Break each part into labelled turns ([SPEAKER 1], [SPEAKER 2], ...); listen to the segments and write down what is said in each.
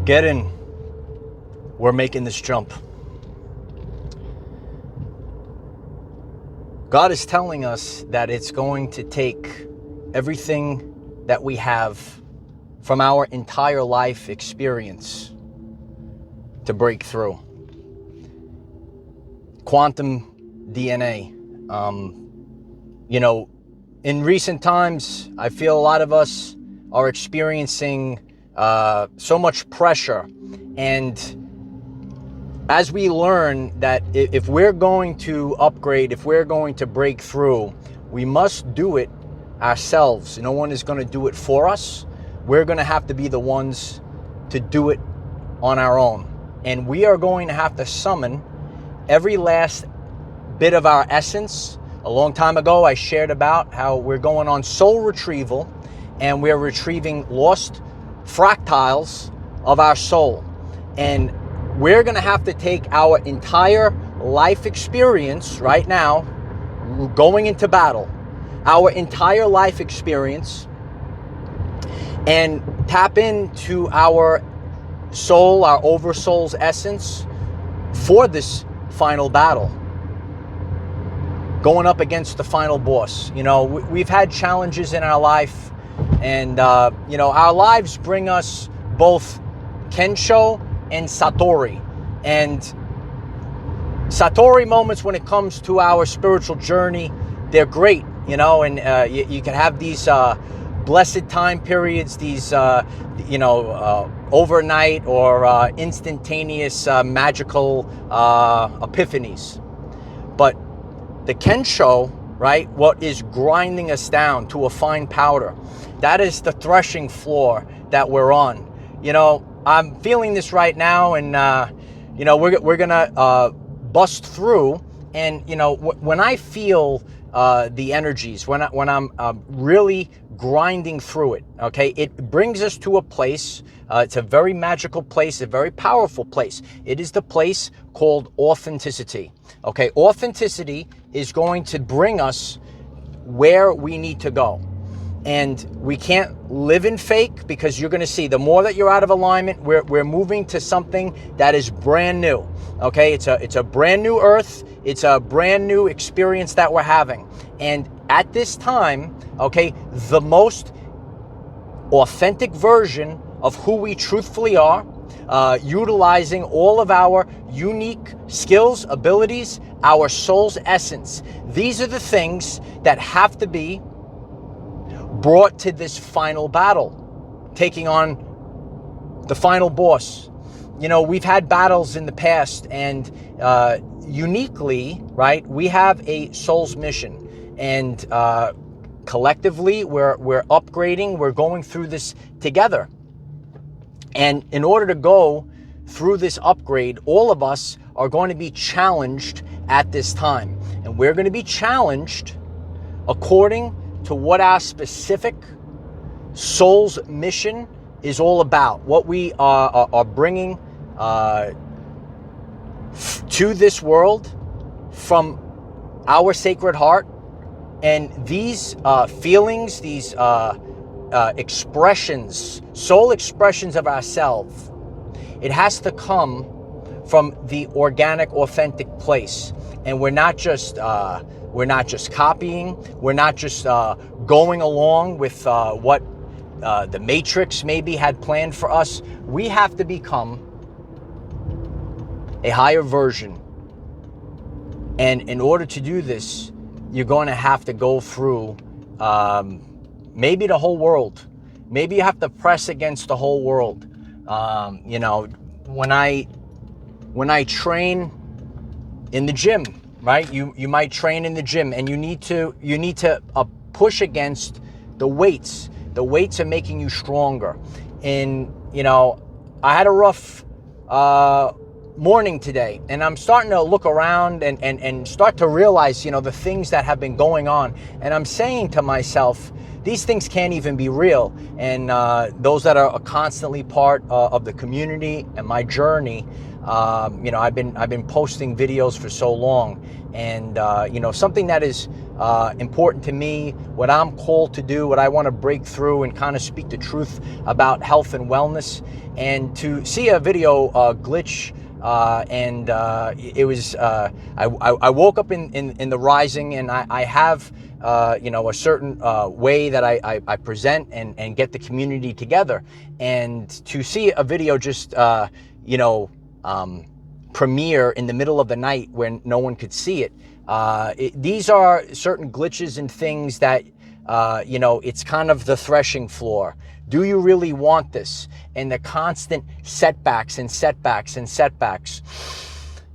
[SPEAKER 1] Get in. We're making this jump. God is telling us that it's going to take everything that we have from our entire life experience to break through. Quantum DNA. In recent times, I feel a lot of us are experiencing so much pressure. And as we learn that if we're going to upgrade, if we're going to break through, we must do it ourselves. No one is going to do it for us. We're going to have to be the ones to do it on our own. And we are going to have to summon every last bit of our essence. A long time ago, I shared about how we're going on soul retrieval, and we're retrieving lost fractals of our soul. And we're going to have to take our entire life experience right now, going into battle, our entire life experience, and tap into our soul, our oversoul's essence for this final battle. Going up against the final boss. We've had challenges in our life, and our lives bring us both Kensho and Satori. And Satori moments when it comes to our spiritual journey, they're great, and you can have these blessed time periods, these overnight or instantaneous magical epiphanies. But the Kensho, right, what is grinding us down to a fine powder, that is the threshing floor that we're on. I'm feeling this right now, and we're gonna bust through. And when I feel the energies, when I'm really grinding through it, okay, it brings us to a place. It's a very magical place, a very powerful place. It is the place called authenticity. Okay, authenticity is going to bring us where we need to go. And we can't live in fake, because you're going to see the more that you're out of alignment, we're moving to something that is brand new. Okay, it's a brand new earth. It's a brand new experience that we're having. And at this time, okay, the most authentic version of who we truthfully are, utilizing all of our unique skills, abilities, our soul's essence. These are the things that have to be brought to this final battle, taking on the final boss. We've had battles in the past, and uniquely, right, we have a soul's mission, and collectively we're upgrading, we're going through this together. And in order to go through this upgrade, all of us are going to be challenged at this time. And we're going to be challenged according to what our specific soul's mission is all about, what we are bringing to this world from our sacred heart. And these feelings, these expressions, soul expressions of ourselves, it has to come from the organic, authentic place. And we're not just copying. We're not just going along with what the Matrix maybe had planned for us. We have to become a higher version. And in order to do this, you're going to have to go through maybe the whole world. Maybe you have to press against the whole world. When I train in the gym, right? You might train in the gym, and you need to push against the weights. The weights are making you stronger. And I had a rough morning today, and I'm starting to look around and start to realize, the things that have been going on. And I'm saying to myself, these things can't even be real. And those that are constantly part of the community and my journey, I've been posting videos for so long, and something that is important to me, what I'm called to do, what I want to break through and kind of speak the truth about health and wellness. And to see a video glitch, it was I woke up in the rising, and I have a certain way that I present and get the community together. And to see a video just premiere in the middle of the night when no one could see it, these are certain glitches and things that it's kind of the threshing floor. Do you really want this? And the constant setbacks and setbacks and setbacks.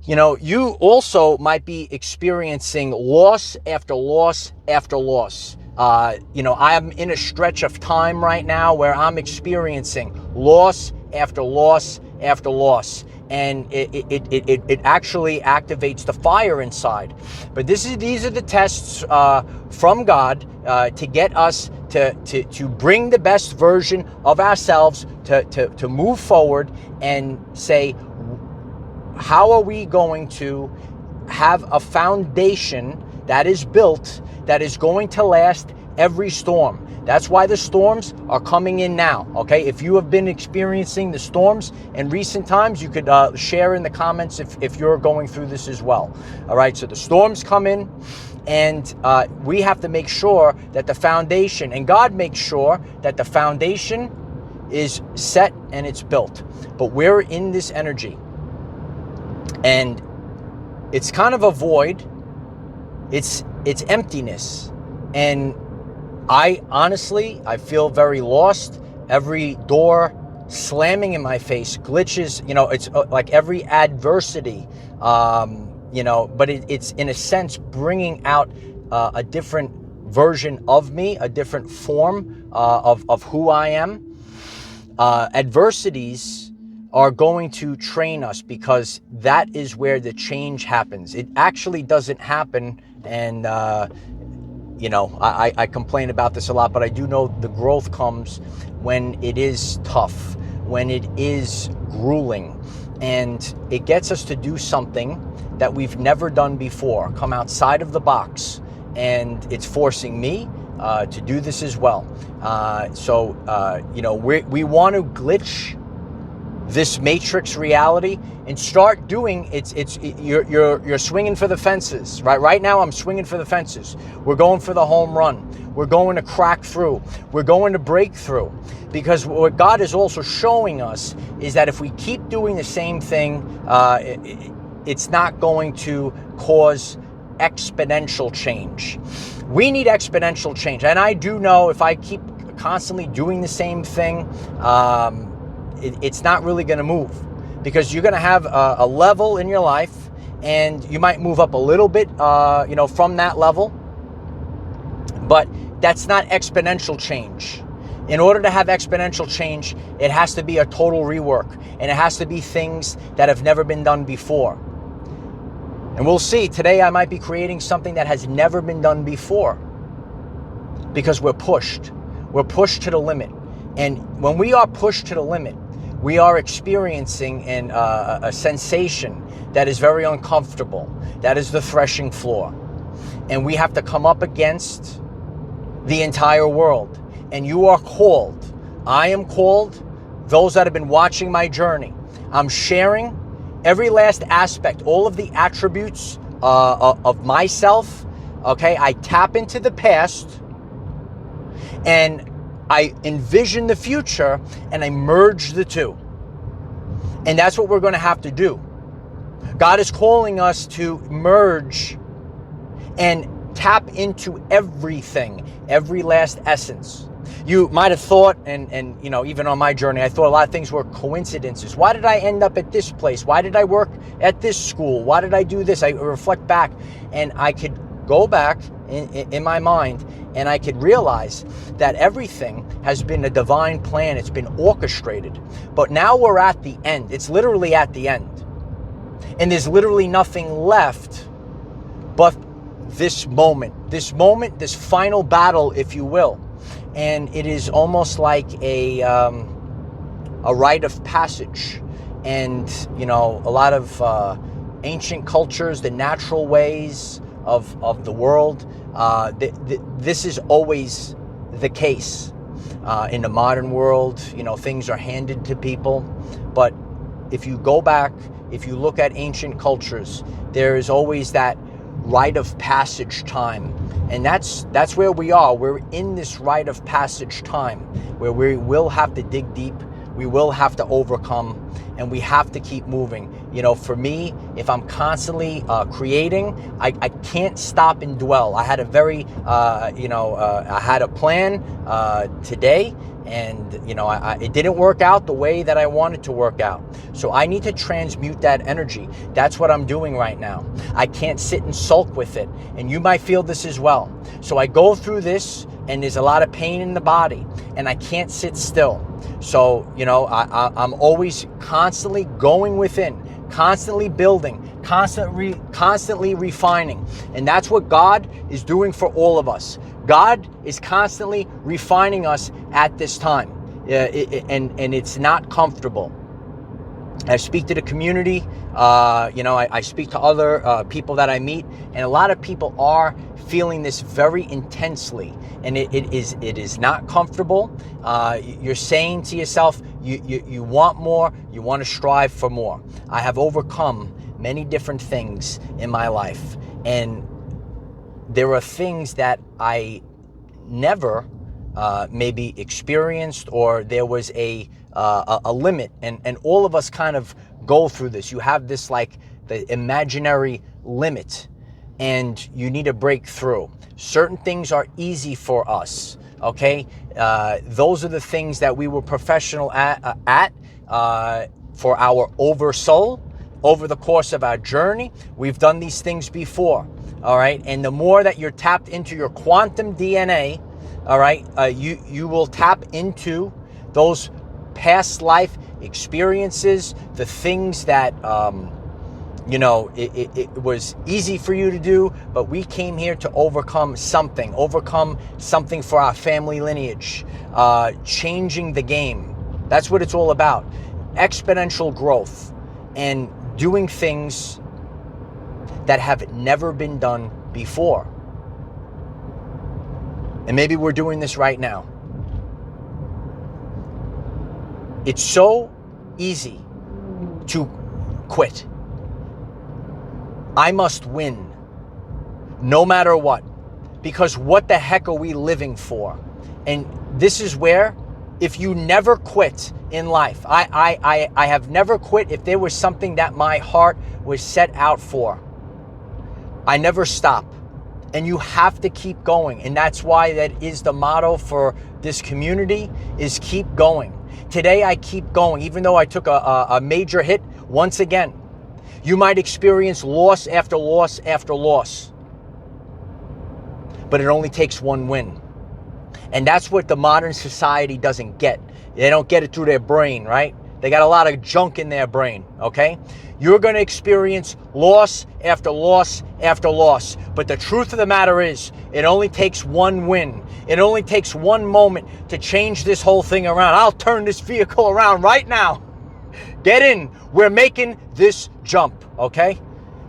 [SPEAKER 1] You also might be experiencing loss after loss after loss. I'm in a stretch of time right now where I'm experiencing loss after loss after loss. And it actually activates the fire inside. But these are the tests from God to get us to bring the best version of ourselves, to move forward and say, how are we going to have a foundation that is built, that is going to last every storm? That's why the storms are coming in now, okay? If you have been experiencing the storms in recent times, you could share in the comments if you're going through this as well. All right, so the storms come in, and we have to make sure that the foundation, and God makes sure that the foundation is set and it's built. But we're in this energy, and it's kind of a void. It's emptiness. And I feel very lost. Every door slamming in my face, glitches, it's like every adversity, but it's in a sense bringing out a different version of me, a different form of who I am. Adversities are going to train us, because that is where the change happens. It actually doesn't happen, and I complain about this a lot, but I do know the growth comes when it is tough, when it is grueling, and it gets us to do something that we've never done before, come outside of the box, and it's forcing me to do this as well. We want to glitch this matrix reality and start doing you're swinging for the fences, right now. I'm swinging for the fences. We're going for the home run. We're going to crack through. We're going to break through, because what God is also showing us is that if we keep doing the same thing, it's not going to cause exponential change. We need exponential change, and I do know if I keep constantly doing the same thing, it's not really going to move, because you're going to have a level in your life, and you might move up a little bit, from that level, but that's not exponential change. In order to have exponential change, it has to be a total rework, and it has to be things that have never been done before. And we'll see. Today I might be creating something that has never been done before, because we're pushed. We're pushed to the limit. And when we are pushed to the limit, we are experiencing a sensation that is very uncomfortable. That is the threshing floor. And we have to come up against the entire world. And you are called. I am called. Those that have been watching my journey, I'm sharing every last aspect, all of the attributes of myself. Okay, I tap into the past, and I envision the future, and I merge the two. And that's what we're going to have to do. God is calling us to merge and tap into everything, every last essence. You might have thought, and even on my journey, I thought a lot of things were coincidences. Why did I end up at this place? Why did I work at this school? Why did I do this? I reflect back, and I could go back in my mind, and I could realize that everything has been a divine plan. It's been orchestrated. But now we're at the end. It's literally at the end. And there's literally nothing left but this moment, this final battle, if you will. And it is almost like a rite of passage. And, you know, a lot of ancient cultures, the natural ways of the world, this is always the case. In the modern world, you know, things are handed to people. But if you go back, if you look at ancient cultures, there is always that rite of passage time. And that's where we are. We're in this rite of passage time where we will have to dig deep. We will have to overcome, and we have to keep moving. You know, for me, if I'm constantly creating, I can't stop and dwell. I had a very, I had a plan today, and, you know, it didn't work out the way that I wanted to work out. So I need to transmute that energy. That's what I'm doing right now. I can't sit and sulk with it. And you might feel this as well. So I go through this, and there's a lot of pain in the body, and I can't sit still. So, you know, I'm always constantly going within, constantly building, constantly refining. And that's what God is doing for all of us. God is constantly refining us at this time. And it's not comfortable. I speak to the community, I speak to other people that I meet, and a lot of people are feeling this very intensely, and it is not comfortable. You're saying to yourself, you want more, you want to strive for more. I have overcome many different things in my life, and there are things that I never maybe experienced, or there was a limit, and all of us kind of go through this. You have this, like, the imaginary limit, and you need to break through. Certain things are easy for us, okay? Those are the things that we were professional at for our oversoul. Over the course of our journey, we've done these things before, all right? And the more that you're tapped into your quantum DNA, all right, you will tap into those past life experiences, the things that, it was easy for you to do, but we came here to overcome something for our family lineage, changing the game. That's what it's all about. Exponential growth and doing things that have never been done before. And maybe we're doing this right now. It's so easy to quit. I must win, no matter what. Because what the heck are we living for? And this is where, if you never quit in life, I have never quit if there was something that my heart was set out for. I never stop. And you have to keep going. And that's why that is the motto for this community, is keep going. Today I keep going, even though I took a major hit once again. You might experience loss after loss after loss. But it only takes one win. And that's what the modern society doesn't get. They don't get it through their brain, right? They got a lot of junk in their brain, okay? You're going to experience loss after loss after loss. But the truth of the matter is, it only takes one win. It only takes one moment to change this whole thing around. I'll turn this vehicle around right now. Get in. We're making this jump, okay?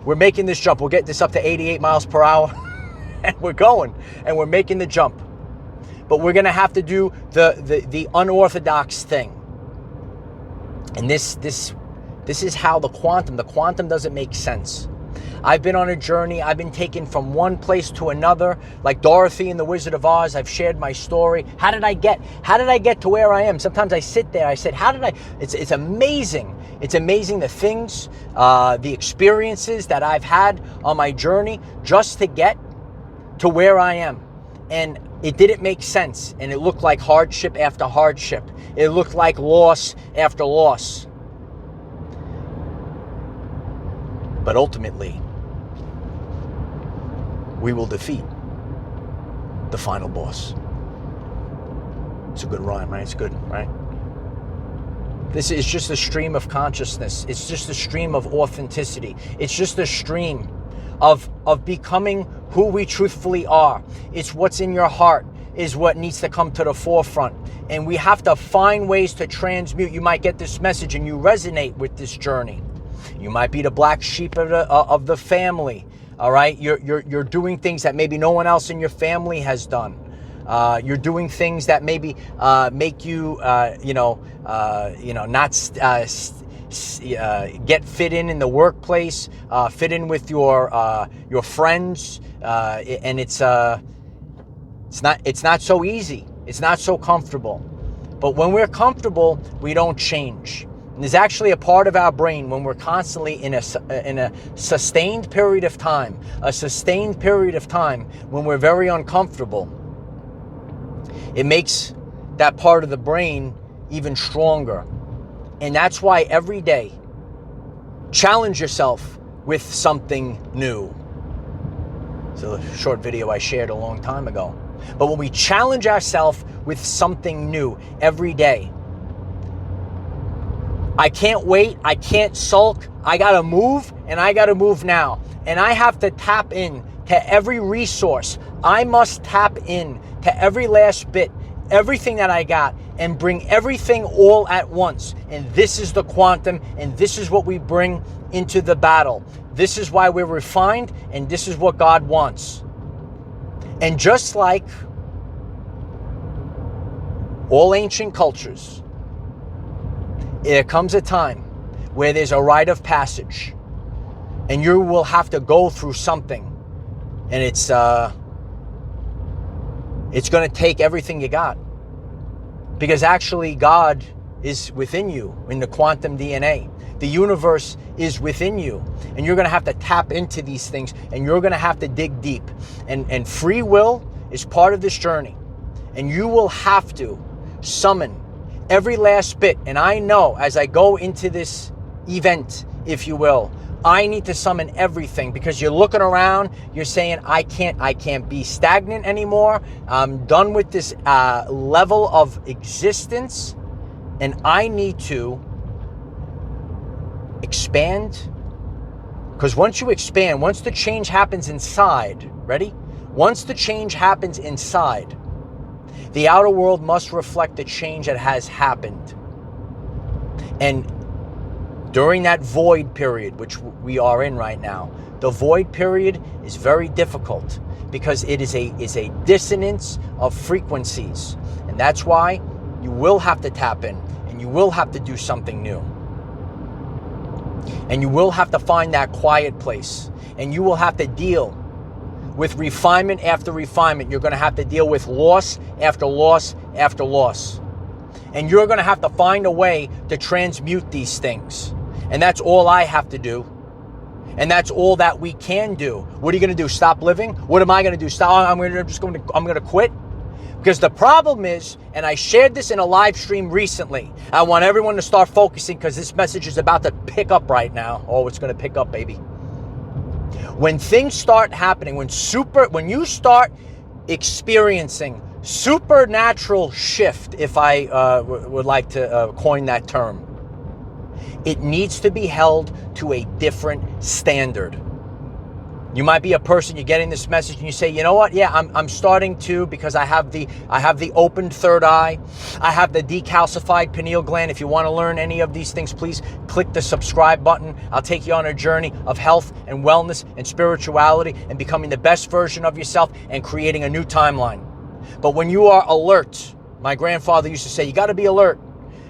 [SPEAKER 1] We're making this jump. We'll get this up to 88 miles per hour. And we're going. And we're making the jump. But we're going to have to do the unorthodox thing. And this is how the quantum doesn't make sense. I've been on a journey. I've been taken from one place to another, like Dorothy in The Wizard of Oz. I've shared my story. How did I get to where I am? Sometimes I sit there. I said, it's amazing. It's amazing the things, the experiences that I've had on my journey just to get to where I am. And it didn't make sense. And it looked like hardship after hardship. It looked like loss after loss. But ultimately, we will defeat the final boss. It's a good rhyme, right? It's good, right? This is just a stream of consciousness. It's just a stream of authenticity. It's just a stream of becoming who we truthfully are. It's what's in your heart is what needs to come to the forefront. And we have to find ways to transmute. You might get this message and you resonate with this journey. You might be the black sheep of the family. All right, you're doing things that maybe no one else in your family has done. You're doing things that maybe make you, not get fit in the workplace, fit in with your friends, and it's not so easy. It's not so comfortable. But when we're comfortable, we don't change. And there's actually a part of our brain when we're constantly in a sustained period of time, when we're very uncomfortable. It makes that part of the brain even stronger. And that's why every day, challenge yourself with something new. It's a short video I shared a long time ago. But when we challenge ourselves with something new every day, I can't wait, I can't sulk, I gotta move, and I gotta move now. And I have to tap in to every resource. I must tap in to every last bit, everything that I got, and bring everything all at once. And this is the quantum, and this is what we bring into the battle. This is why we're refined, and this is what God wants. And just like all ancient cultures, there comes a time where there's a rite of passage, and you will have to go through something, and it's going to take everything you got, because actually God is within you in the quantum DNA. The universe is within you, and you're going to have to tap into these things, and you're going to have to dig deep, and free will is part of this journey, and you will have to summon every last bit. And I know as I go into this event, if you will, I need to summon everything, because you're looking around, you're saying, I can't be stagnant anymore. I'm done with this level of existence, and I need to expand. Because once you expand, once the change happens inside, ready? Once the change happens inside, the outer world must reflect the change that has happened. And during that void period, which we are in right now, the void period is very difficult, because it is a dissonance of frequencies. And that's why you will have to tap in, and you will have to do something new. And you will have to find that quiet place, and you will have to deal with refinement after refinement. You're going to have to deal with loss after loss after loss. And you're going to have to find a way to transmute these things. And that's all I have to do. And that's all that we can do. What are you going to do? Stop living? What am I going to do? Stop? I'm going to quit? Because the problem is, and I shared this in a live stream recently, I want everyone to start focusing, because this message is about to pick up right now. Oh, it's going to pick up, baby. When things start happening, when you start experiencing supernatural shift, if I would like to coin that term, it needs to be held to a different standard. You might be a person, you're getting this message and you say, you know what? Yeah, I'm starting to, because I have the opened third eye. I have the decalcified pineal gland. If you want to learn any of these things, please click the subscribe button. I'll take you on a journey of health and wellness and spirituality and becoming the best version of yourself and creating a new timeline. But when you are alert, my grandfather used to say, you got to be alert,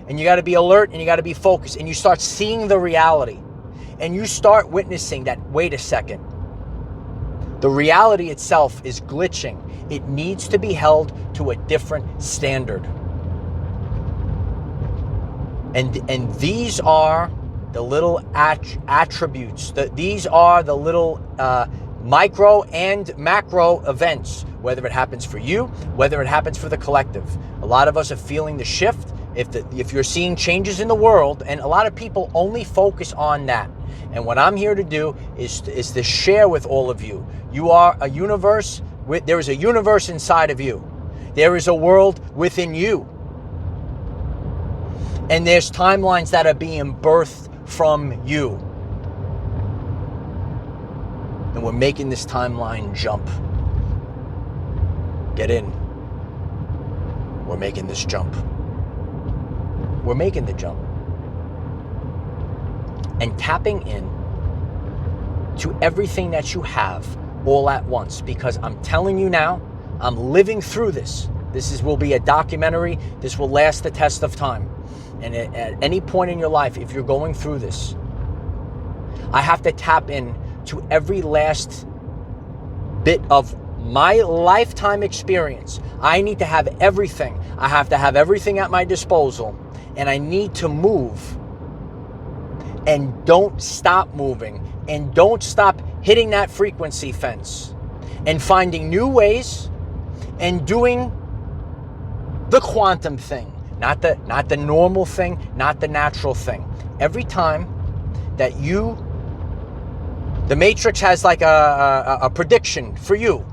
[SPEAKER 1] and you got to be alert, and you got to be focused, and you start seeing the reality, and you start witnessing that, wait a second, the reality itself is glitching. It needs to be held to a different standard. And these are the little attributes. These are the little micro and macro events, whether it happens for you, whether it happens for the collective. A lot of us are feeling the shift. If you're seeing changes in the world, and a lot of people only focus on that. And what I'm here to do is to share with all of you. You are a universe. There is a universe inside of you. There is a world within you. And there's timelines that are being birthed from you. And we're making this timeline jump. Get in. We're making this jump. We're making the jump. And tapping in to everything that you have all at once. Because I'm telling you now, I'm living through this. Will be a documentary. This will last the test of time. And at any point in your life, if you're going through this, I have to tap in to every last bit of my lifetime experience. I need to have everything. I have to have everything at my disposal. And I need to move. And don't stop moving. And don't stop hitting that frequency fence. And finding new ways and doing the quantum thing. Not the normal thing, not the natural thing. Every time that the Matrix has like a prediction for you.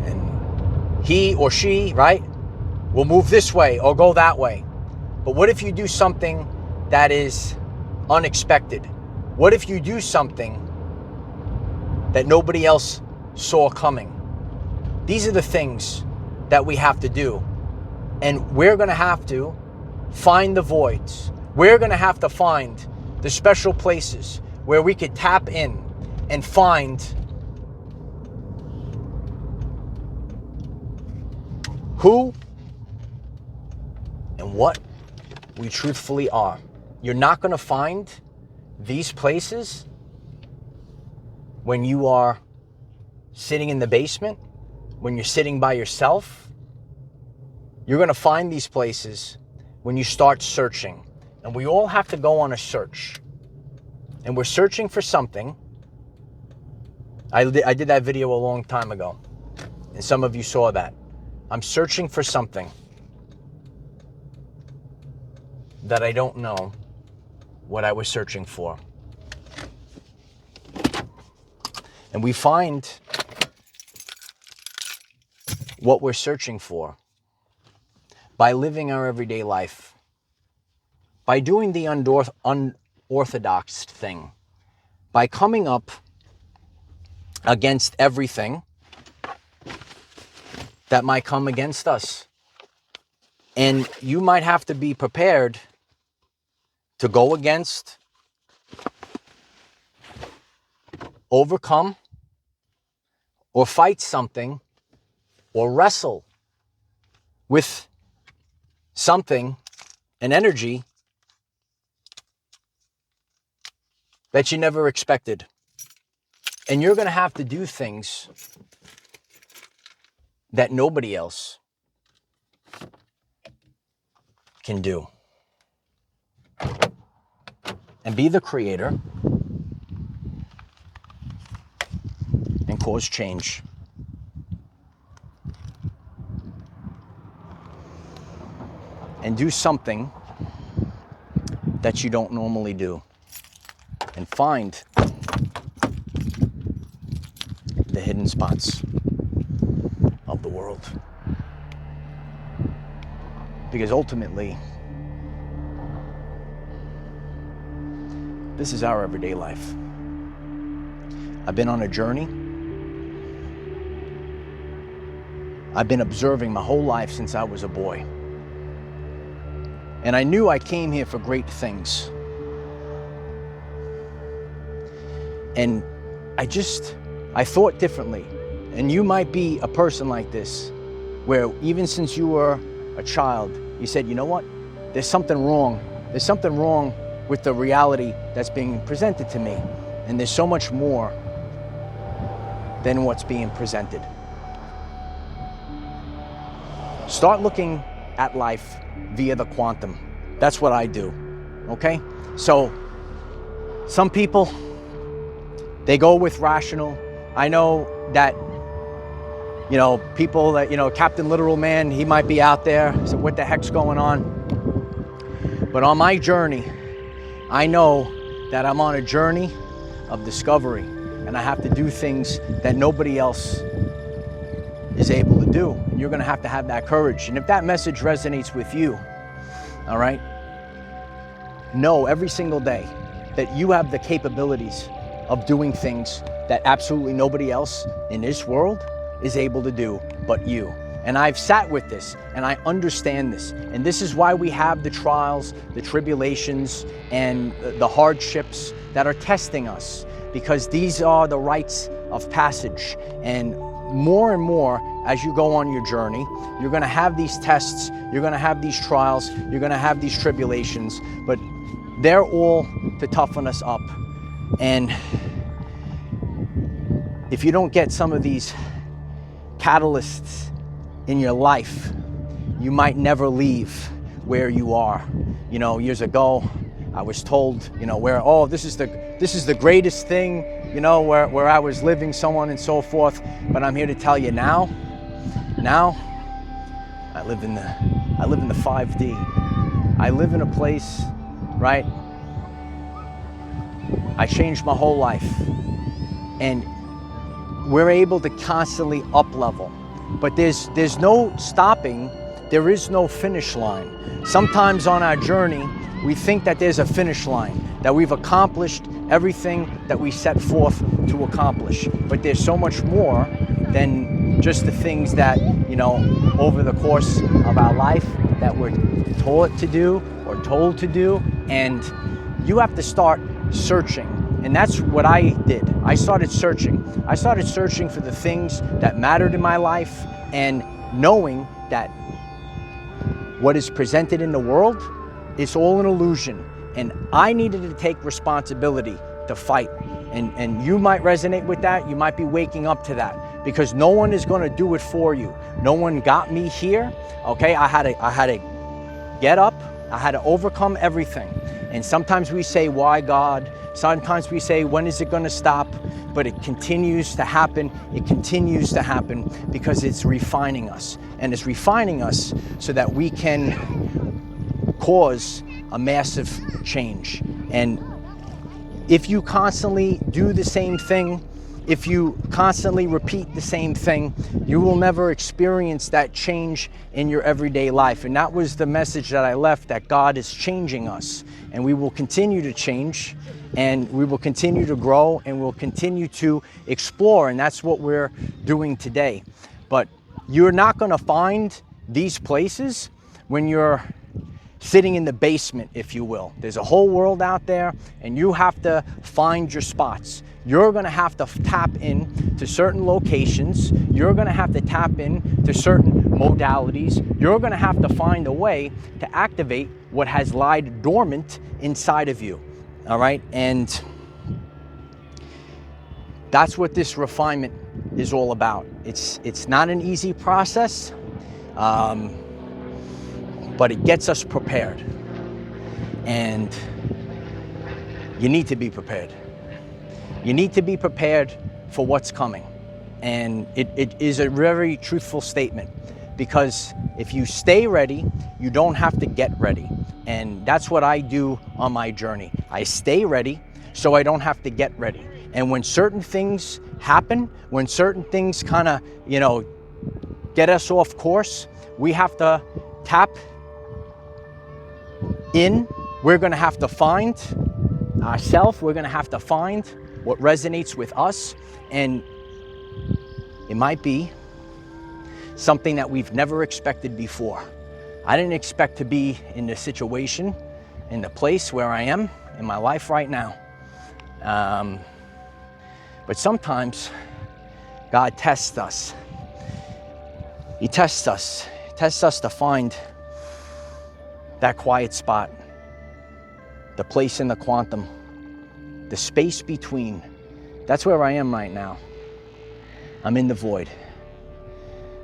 [SPEAKER 1] And he or she, right, will move this way or go that way. But what if you do something that is unexpected? What if you do something that nobody else saw coming? These are the things that we have to do. And we're going to have to find the voids. We're going to have to find the special places where we could tap in and find who and what we truthfully are. You're not going to find these places when you are sitting in the basement, when you're sitting by yourself. You're going to find these places when you start searching. And we all have to go on a search. And we're searching for something. I did that video a long time ago. And some of you saw that. I'm searching for something that I don't know what I was searching for. And we find what we're searching for by living our everyday life, by doing the unorthodox thing, by coming up against everything that might come against us. And you might have to be prepared to go against, overcome, or fight something, or wrestle with something, an energy that you never expected. And you're going to have to do things that nobody else can do. And be the creator and cause change. And do something that you don't normally do. And find the hidden spots of the world. Because ultimately, this is our everyday life. I've been on a journey. I've been observing my whole life since I was a boy. And I knew I came here for great things. And I thought differently. And you might be a person like this, where even since you were a child, you said, you know what? There's something wrong. There's something wrong with the reality that's being presented to me. And there's so much more than what's being presented. Start looking at life via the quantum. That's what I do, okay? So, some people, they go with rational. I know that, people that, Captain Literal Man, he might be out there. So what the heck's going on? But on my journey, I know that I'm on a journey of discovery. And I have to do things that nobody else is able to do. And you're going to have that courage. And if that message resonates with you, all right? Know every single day that you have the capabilities of doing things that absolutely nobody else in this world is able to do but you. And I've sat with this and I understand this. And this is why we have the trials, the tribulations, and the hardships that are testing us, because these are the rites of passage. And more, as you go on your journey, you're gonna have these tests, you're gonna have these trials, you're gonna have these tribulations, but they're all to toughen us up. And if you don't get some of these catalysts in your life, you might never leave where you are. You know, years ago, I was told, you know, this is the greatest thing, you know, where I was living, so on and so forth. But I'm here to tell you now, I live in the 5D. I live in a place, right? I changed my whole life, and we're able to constantly up level. But there's no stopping, there is no finish line. Sometimes on our journey, we think that there's a finish line, that we've accomplished everything that we set forth to accomplish. But there's so much more than just the things that, you know, over the course of our life that we're taught to do or told to do. And you have to start searching. And that's what I did. I started searching. I started searching for the things that mattered in my life, and knowing that what is presented in the world is all an illusion. And I needed to take responsibility to fight. And you might resonate with that. You might be waking up to that, because no one is going to do it for you. No one got me here. Okay, I had to get up. I had to overcome everything. And sometimes we say, why God? Sometimes we say, when is it going to stop? But it continues to happen. It continues to happen because it's refining us. And it's refining us so that we can cause a massive change. And if you constantly do the same thing, if you constantly repeat the same thing, you will never experience that change in your everyday life. And that was the message that I left, that God is changing us. And we will continue to change, and we will continue to grow, and we'll continue to explore. And that's what we're doing today. But you're not going to find these places when you're sitting in the basement, if you will. There's a whole world out there, and you have to find your spots. You're going to have to tap in to certain locations. You're going to have to tap in to certain modalities. You're going to have to find a way to activate what has lied dormant inside of you. All right? And that's what this refinement is all about. It's not an easy process, but it gets us prepared. And you need to be prepared. You need to be prepared for what's coming. And it is a very truthful statement, because if you stay ready, you don't have to get ready. And that's what I do on my journey. I stay ready so I don't have to get ready. And when certain things happen, when certain things kind of, you know, get us off course, we have to tap in. We're going to have to find ourselves. We're going to have to find what resonates with us. And it might be something that we've never expected before. I didn't expect to be in the situation, in the place where I am in my life right now. But sometimes God tests us. He tests us to find that quiet spot, the place in the quantum, the space between. That's where I am right now. I'm in the void.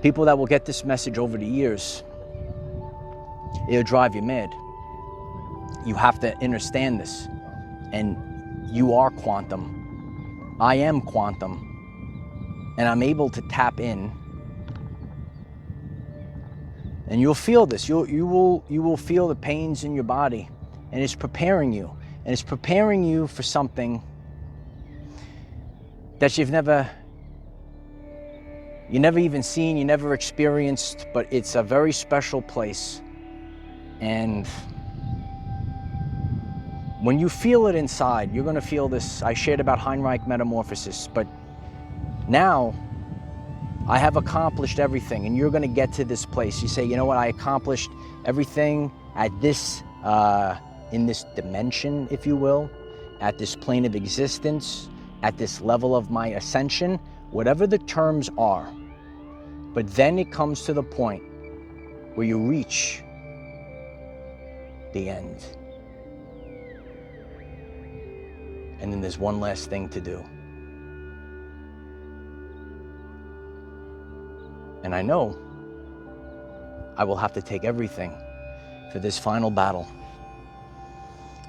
[SPEAKER 1] People that will get this message over the years, it'll drive you mad. You have to understand this. And you are quantum. I am quantum. And I'm able to tap in. And you'll feel this. You will feel the pains in your body. And it's preparing you. And it's preparing you for something that you never even seen, you never experienced, but it's a very special place. And when you feel it inside, you're going to feel this. I shared about Heinrich metamorphosis, but now I have accomplished everything, and you're going to get to this place. You say, you know what, I accomplished everything at this, in this dimension, if you will, at this plane of existence, at this level of my ascension, whatever the terms are. But then it comes to the point where you reach the end. And then there's one last thing to do. And I know I will have to take everything for this final battle.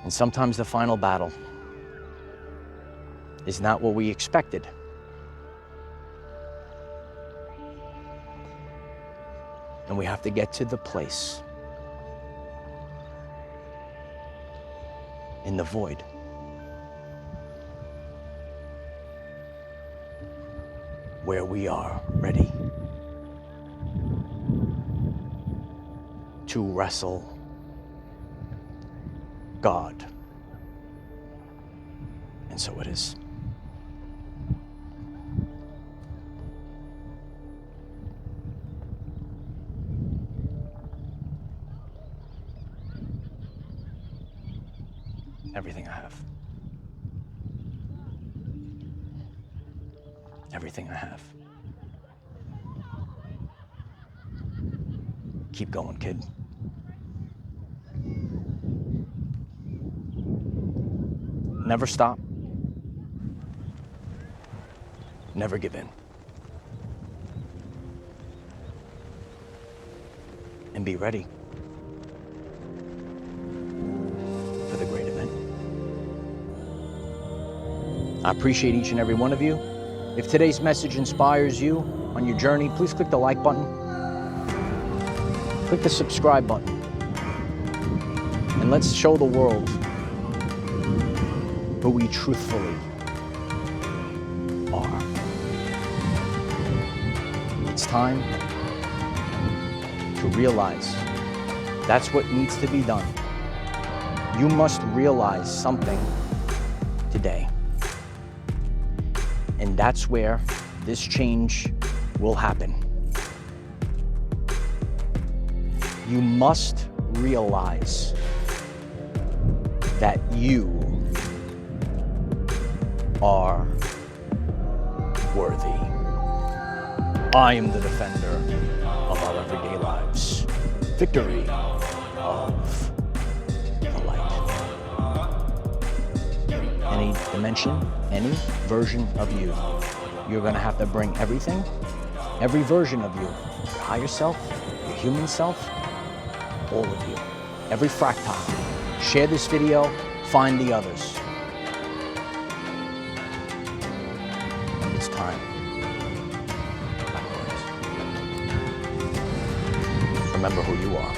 [SPEAKER 1] And sometimes the final battle is not what we expected. And we have to get to the place in the void where we are ready to wrestle God. And so it is. Everything I have. Everything I have. Keep going, kid. Never stop. Never give in. And be ready for the great event. I appreciate each and every one of you. If today's message inspires you on your journey, please click the like button. Click the subscribe button. And let's show the world who we truthfully are. It's time to realize that's what needs to be done. You must realize something today. And that's where this change will happen. You must realize that you are worthy. I am the defender of our everyday lives. Victory of the light. Any dimension, any version of you, you're going to have to bring everything, every version of you, your higher self, your human self, all of you, every fractal. Share this video, find the others. It's time. Remember who you are.